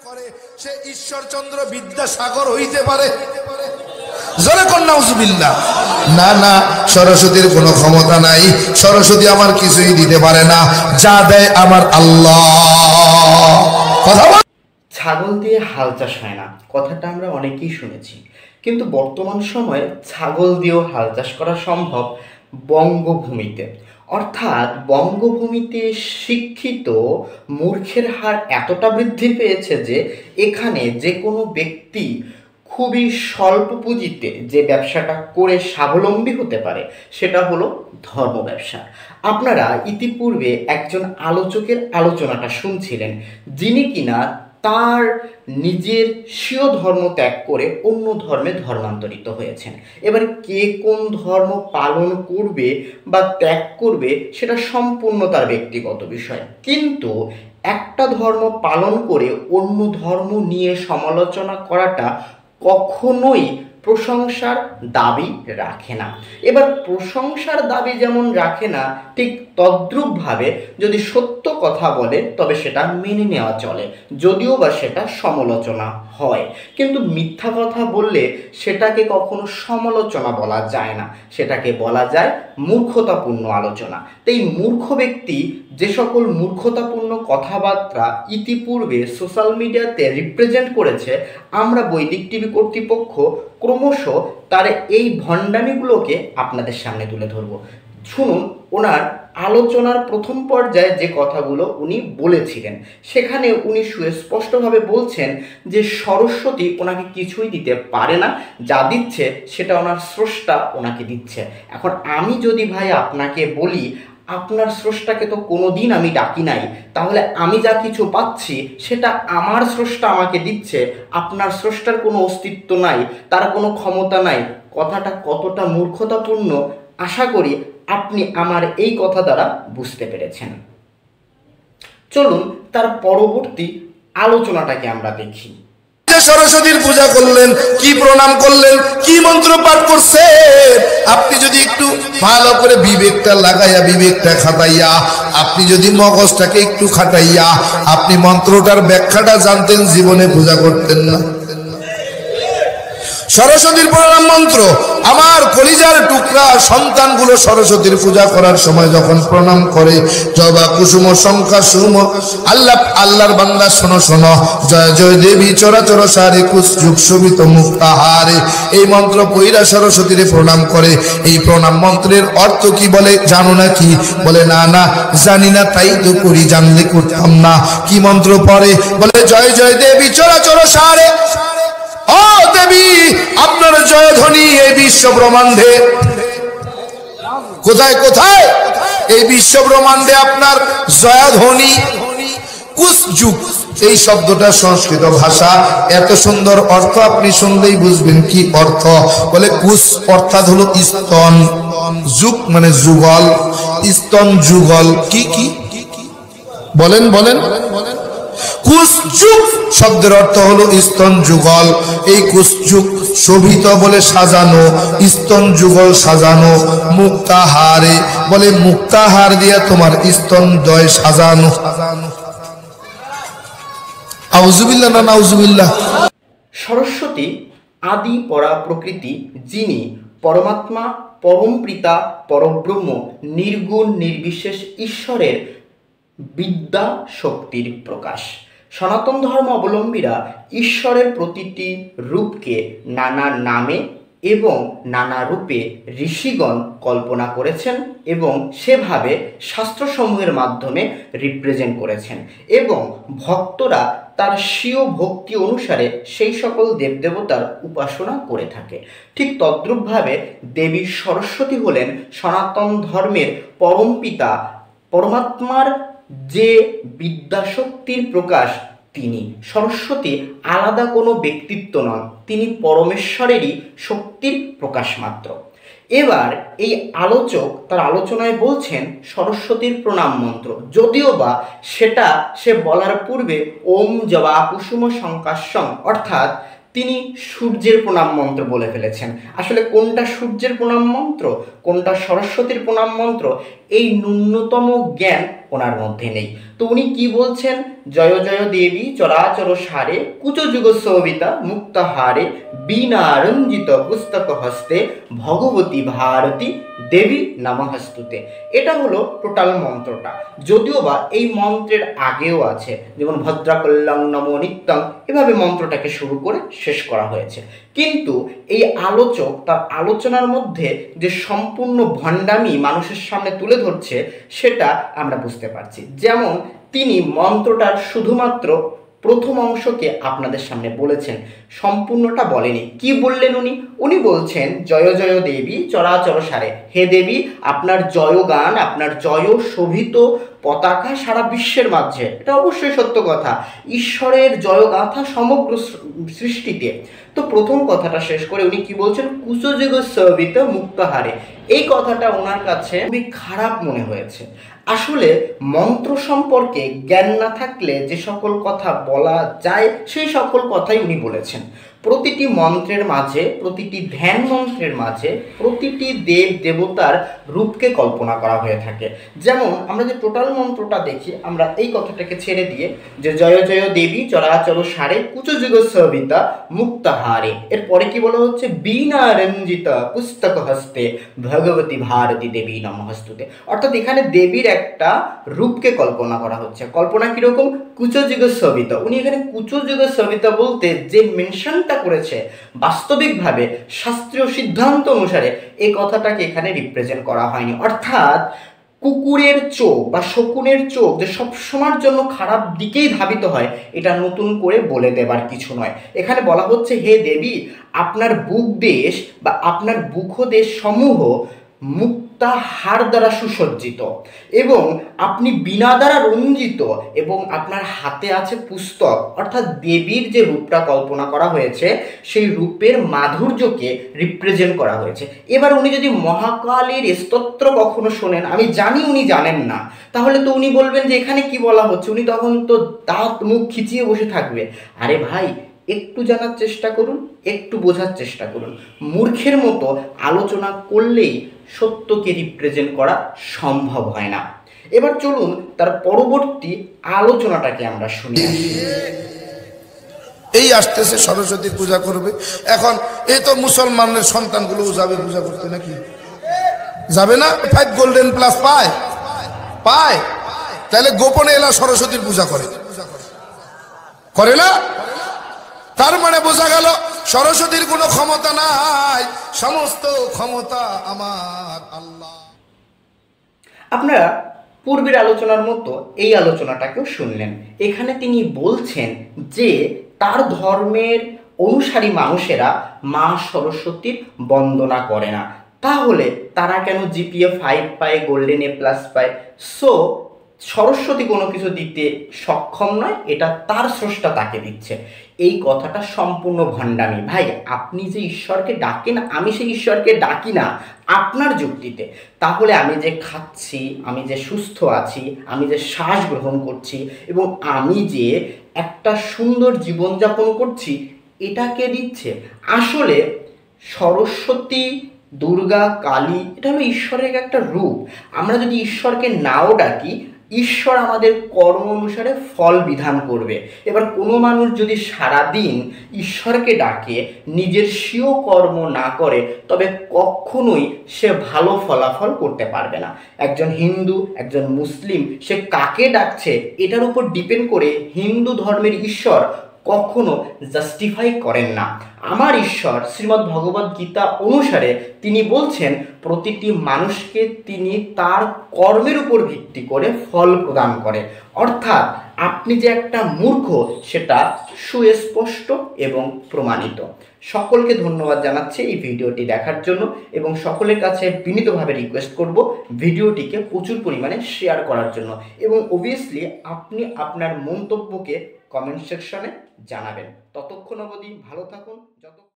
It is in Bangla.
করে সে ঈশ্বরচন্দ্র বিদ্যাসাগর হইতে পারে? জোরে কর নাউজুবিল্লাহ। না না, সরস্বতীর কোনো ক্ষমতা নাই, সরস্বতী আমার কিছুই দিতে পারে না, যা দেয় আমার আল্লাহ। কথা বল। ছাগল দিয়ে হাল চাষ হয় না, কথাটা আমরা অনেকেই শুনেছি, কিন্তু বর্তমান সময়ে ছাগল দিয়েও হাল চাষ করা সম্ভব বঙ্গভূমিতে। অর্থাৎ বঙ্গভূমিতে শিক্ষিত মূর্খের হার এতটা বৃদ্ধি পেয়েছে যে এখানে যে কোনো ব্যক্তি খুবই স্বল্প পুঁজিতে যে ব্যবসাটা করে স্বাবলম্বী হতে পারে সেটা হলো ধর্ম ব্যবসা। আপনারা ইতিপূর্বে একজন আলোচকের আলোচনাটা শুনছিলেন, যিনি কিনা তার নিজের স্বীয় ধর্ম ত্যাগ করে অন্য ধর্মে ধর্মান্তরিত হয়েছেন। এবার কে কোন ধর্ম পালন করবে বা ত্যাগ করবে সেটা সম্পূর্ণ তার ব্যক্তিগত বিষয়, কিন্তু একটা ধর্ম পালন করে অন্য ধর্ম নিয়ে সমালোচনা করাটা কখনোই প্রশংসার দাবি রাখে না। এবার প্রশংসার দাবি যেমন রাখে না, ঠিক তদ্রূপভাবে যদি সত্য কথা বলে তবে সেটা মেনে নেওয়া চলে, যদিও বা সেটা সমালোচনা হয়। কিন্তু মিথ্যা কথা বললে সেটাকে কখনো সমালোচনা বলা যায় না, সেটাকে বলা যায় মূর্খতাপূর্ণ আলোচনা। তো এই মূর্খ ব্যক্তি যে সকল মূর্খতাপূর্ণ কথাবার্তা ইতিপূর্বে সোশ্যাল মিডিয়াতে রিপ্রেজেন্ট করেছে, আমরা বৈদিক টিভি কর্তৃপক্ষ ক্রমশ তার এই ভণ্ডামিগুলোকে আপনাদের সামনে তুলে ধরব। শুনুন ওনার আলোচনার প্রথম পর্যায়ে যে কথাগুলো উনি বলেছিলেন, সেখানে উনি সুস্পষ্টভাবে বলছেন যে সরস্বতী ওনাকে কিছুই দিতে পারে না, যা দিচ্ছে সেটা ওনার স্রষ্টা ওনাকে দিচ্ছে। এখন আমি যদি ভাই আপনাকে বলি আপনার স্রষ্টাকে তো কোনোদিন আমি ডাকি নাই, তাহলে আমি যা কিছু পাচ্ছি সেটা আমার স্রষ্টা আমাকে দিচ্ছে, আপনার স্রষ্টার কোনো অস্তিত্ব নাই, তার কোনো ক্ষমতা নাই, কথাটা কতটা মূর্খতাপূর্ণ আশা করি আপনি আমার এই কথা দ্বারা বুঝতে পেরেছেন। চলুন তার পরবর্তী আলোচনাটাকে আমরা দেখি। সরস্বতীর পূজা করলেন, কি প্রণাম করলেন, কি মন্ত্র পাঠ করছেন, আপনি যদি একটু ভালো করে বিবেকটা লাগাইয়া, বিবেকটা খাটাইয়া, আপনি যদি মগজটাকে একটু খাটাইয়া আপনি মন্ত্রটার ব্যাখ্যাটা জানতেন, জীবনে পূজা করতেন না। সরস্বতীর প্রণাম মন্ত্র, আমার কলিজার টুকরা সন্তানগুলো সরস্বতীর পূজা করার সময় যখন প্রণাম করে, জবা কুসুম শঙ্কা সুম, আল্লাহর বান্দা শোনো শোনো, জয় জয় দেবী চরাচর সারে কুচ যুগ শোভিত মুক্তাহারে, এই মন্ত্র পইরা সরস্বতীর প্রণাম করে। এই প্রণাম মন্ত্রের অর্থ কি বলে জানো না কি? বলে না না জানি না, তাই তো করি, জানলে করতাম না। কি মন্ত্র পড়ে? বলে জয় জয় দেবী চরাচর সারে, ও দেবী আপনার জয়ধ্বনি এই বিশ্ব ব্রহ্মাণ্ডে, কোথায় কোথায় এই বিশ্ব ব্রহ্মাণ্ডে আপনার জয়ধ্বনি। কুস যুগ এই শব্দটা সংস্কৃত ভাষা, এত সুন্দর অর্থ আপনি শুনলেই বুঝবেন কি অর্থ। বলে কুস অর্থাৎ হলো স্তন, যুগ মানে যুগল, স্তন যুগল কি কি বলেন বলেন। কুসযুগ শব্দের অর্থ হলো স্তন যুগল। এই কুসযুগ শোভিত বলে সাজানো, স্তন যুগল সাজানো, মুক্তাহারে বলে মুক্তাহার দিয়া তোমার স্তন দয় সাজানো। আউযুবিল্লাহ না নাউযুবিল্লাহ। সরস্বতী আদি পরা প্রকৃতি, যিনি পরমাত্মা, পরম পিতা, পরব্রহ্ম, নির্গুণ নির্বিশেষ ঈশ্বরের বিদ্যা শক্তির প্রকাশ। সনাতন ধর্ম অবলম্বীরা ঈশ্বরের প্রতিটি রূপকে নানা নামে এবং নানা রূপে ঋষিগণ কল্পনা করেছেন এবং সেভাবে শাস্ত্রসমূহের মাধ্যমে রিপ্রেজেন্ট করেছেন, এবং ভক্তরা তার স্বীয় ভক্তি অনুসারে সেই সকল দেবদেবতার উপাসনা করে থাকে। ঠিক তদ্রূপভাবে দেবী সরস্বতী হলেন সনাতন ধর্মের পরম পিতা, পরমাত্মার যে বিদ্যাশক্তির প্রকাশ তিনি। সরস্বতী আলাদা কোনো ব্যক্তিত্ব নন, তিনি পরমেশ্বরেরই শক্তির প্রকাশ মাত্র। এবার এই আলোচক তার আলোচনায় বলছেন সরস্বতীর প্রণাম মন্ত্র, যদিও বা সেটা সে বলার পূর্বে ওম জবা কুসুম শঙ্কাশ্বং অর্থাৎ তিনি সূর্যের প্রণাম মন্ত্র বলে ফেলেছেন। আসলে কোনটা সূর্যের প্রণাম মন্ত্র, কোনটা সরস্বতীর প্রণাম মন্ত্র, এই ন্যূনতম জ্ঞান ওনার মধ্যে নেই। তো উনি কি বলছেন, জয় জয় দেবী চরাচর সারে কুচ যুগ সবিতা মুক্তাহারে বীণা রঞ্জিত পুস্তক হস্তে ভগবতী ভারতী দেবী নমঃস্তুতে। এটা হলো টোটাল মন্ত্রটা। যদিও বা এই মন্ত্রের আগেও আছে, যেমন ভদ্রাকল্যাং নমো নিত্যং, এভাবে মন্ত্রটাকে শুরু করে শেষ করা হয়েছে। কিন্তু এই আলোচক তার আলোচনার মধ্যে যে সম্পূর্ণ ভণ্ডামি মানুষের সামনে তুলে ধরছে সেটা আমরা বুঝতে পারছি। যেমন তিনি মন্ত্রটার শুধুমাত্র প্রথম অংশকে আপনাদের সামনে বলেছেন, সম্পূর্ণটা বলেনি। কি বললেন উনি? উনি বলছেন জয় জয় দেবী চরাচর সারে, হে দেবী আপনার জয়গান, আপনার জয় শোভিত পতাকা সারা বিশ্বের মাঝে। এটা অবশ্যই সত্য কথা, ঈশ্বরের জয়গাথা সমগ্র সৃষ্টিতে। তো প্রথম কথাটা শেষ করে উনি কি বলছেন, কুচযুগ সবিত মুক্তাহারে। এই কথাটা ওনার কাছে খুবই খারাপ মনে হয়েছে। আসলে মন্ত্র সম্পর্কে জ্ঞান না থাকলে যে সকল কথা বলা যায় সেই সকল কথাই উনি বলেছেন। প্রতিটি মন্ত্রের মাঝে, প্রতিটি ধ্যান মন্ত্রের মাঝে প্রতিটি দেব দেবতার রূপকে কল্পনা করা হয়ে থাকে। যেমন আমরা যে টোটাল মন্ত্রটা দেখি, আমরা এই কথাটাকে ছেড়ে দিয়ে যে জয় জয় দেবী চরাচর সারে কুচযুগ সবিতা মুক্তাহারে, এরপরে কি বলা হচ্ছে, বীণা রঞ্জিত পুস্তক হস্তে ভগবতী ভারতী দেবী নমঃস্তুতে। অর্থাৎ এখানে দেবীর একটা রূপকে কল্পনা করা হচ্ছে। কল্পনা কিরকম? কুচযুগ সবিতা। উনি এখানে কুচযুগ সবিতা বলতে যে মেনশনটা করেছে, বাস্তবিকভাবে শাস্ত্রীয় সিদ্ধান্ত অনুসারে এই কথাটাকে এখানে রিপ্রেজেন্ট করা হয়নি। অর্থাৎ কুকুরের চোখ বা শকুনের চোখ যে সবসময়ের জন্য খারাপ দিকেই ধাবিত হয়, এটা নতুন করে বলে দেবার কিছু নয়। এখানে বলা হচ্ছে, হে দেবী আপনার বুক দেশ বা আপনার বুকদেশ সমূহ মুক্তা হার দ্বারা সুসজ্জিত এবং আপনি বীণা দ্বারা রঞ্জিত এবং আপনার হাতে আছে পুস্তক। অর্থাৎ দেবীর যে রূপটা কল্পনা করা হয়েছে সেই রূপের মাধুর্যকে রিপ্রেজেন্ট করা হয়েছে। এবার উনি যদি মহাকালীর স্তোত্র কখনো শোনেন, আমি জানি উনি জানেন না, তাহলে তো উনি বলবেন যে এখানে কি বলা হচ্ছে, উনি তখন তো দাঁত মুখ খিচিয়ে বসে থাকবে। আরে ভাই, একটু জানার চেষ্টা করুন, একটু বোঝার চেষ্টা করুন। মূর্খের মতো আলোচনা করলেই সত্যকে রিপ্রেজেন্ট করা সম্ভব হয় না। এবার চলুন তার পরবর্তী আলোচনাটাকে আমরা শুনি। এই আসতেছে সরস্বতী পূজা করবে। এখন এই তো মুসলমানের সন্তানগুলো যাবে পূজা করতে, নাকি যাবে না? 5 গোল্ডেন প্লাস পায় পায়, তাহলে গোপনে এলা সরস্বতীর পূজা করে না? তার মানে বোঝা গেল সরস্বতীর কোনো ক্ষমতা নাই, সমস্ত ক্ষমতা আমার আল্লাহ। আপনারা পূর্বের আলোচনার মতো এই আলোচনাটাকেও শুনলেন। এখানে তিনি বলছেন যে তার ধর্মের অনুসারী মানুষেরা মা সরস্বতীর বন্দনা করে না, তাহলে তারা কেন জিপিএ 5 পায়, গোল্ডেন এ প্লাস পায়? সো সরস্বতী কোনো কিছু দিতে সক্ষম নয়, এটা তার স্রষ্টা তাকে দিচ্ছে। এই কথাটা সম্পূর্ণ ভণ্ডামি। ভাই, আপনি যে ঈশ্বরকে ডাকেন, আমি সেই ঈশ্বরকে ডাকি না আপনার যুক্তিতে। তাহলে আমি যে খাচ্ছি, আমি যে সুস্থ আছি, আমি যে শ্বাস গ্রহণ করছি এবং আমি যে একটা সুন্দর জীবনযাপন করছি, এটাকে দিচ্ছে। আসলে সরস্বতী, দুর্গা, কালী, এটা হলো ঈশ্বরের একটা রূপ। আমরা যদি ঈশ্বরকে নাও ডাকি, ঈশ্বর আমাদের কর্ম অনুসারে ফল বিধান করবে। এবার কোনো মানুষ যদি সারাদিন ঈশ্বরকে ডাকে, নিজের স্বীয় কর্ম না করে, তবে কখনোই সে ভালো ফলাফল করতে পারবে না। একজন হিন্দু, একজন মুসলিম, সে কাকে ডাকছে এটার উপর ডিপেন্ড করে হিন্দু ধর্মের ঈশ্বর কখনো জাস্টিফাই করেন না। আমার ঈশ্বর শ্রীমদ্ ভগবদ্ গীতা অনুসারে তিনি বলছেন প্রতিটি মানুষকে তিনি তার কর্মের উপর ভিত্তি করে ফল প্রদান করে। অর্থাৎ আপনি যে একটা মূর্খ সেটা সুস্পষ্ট এবং প্রমাণিত। সকলকে ধন্যবাদ জানাচ্ছি এই ভিডিওটি দেখার জন্য এবং সকলের কাছে বিনীতভাবে রিকোয়েস্ট করব ভিডিওটিকে প্রচুর পরিমাণে শেয়ার করার জন্য এবং অবভিয়াসলি আপনি আপনার মন্তব্যকে কমেন্ট সেকশনে জানাবেন। ততক্ষণ অবধি ভালো থাকুন।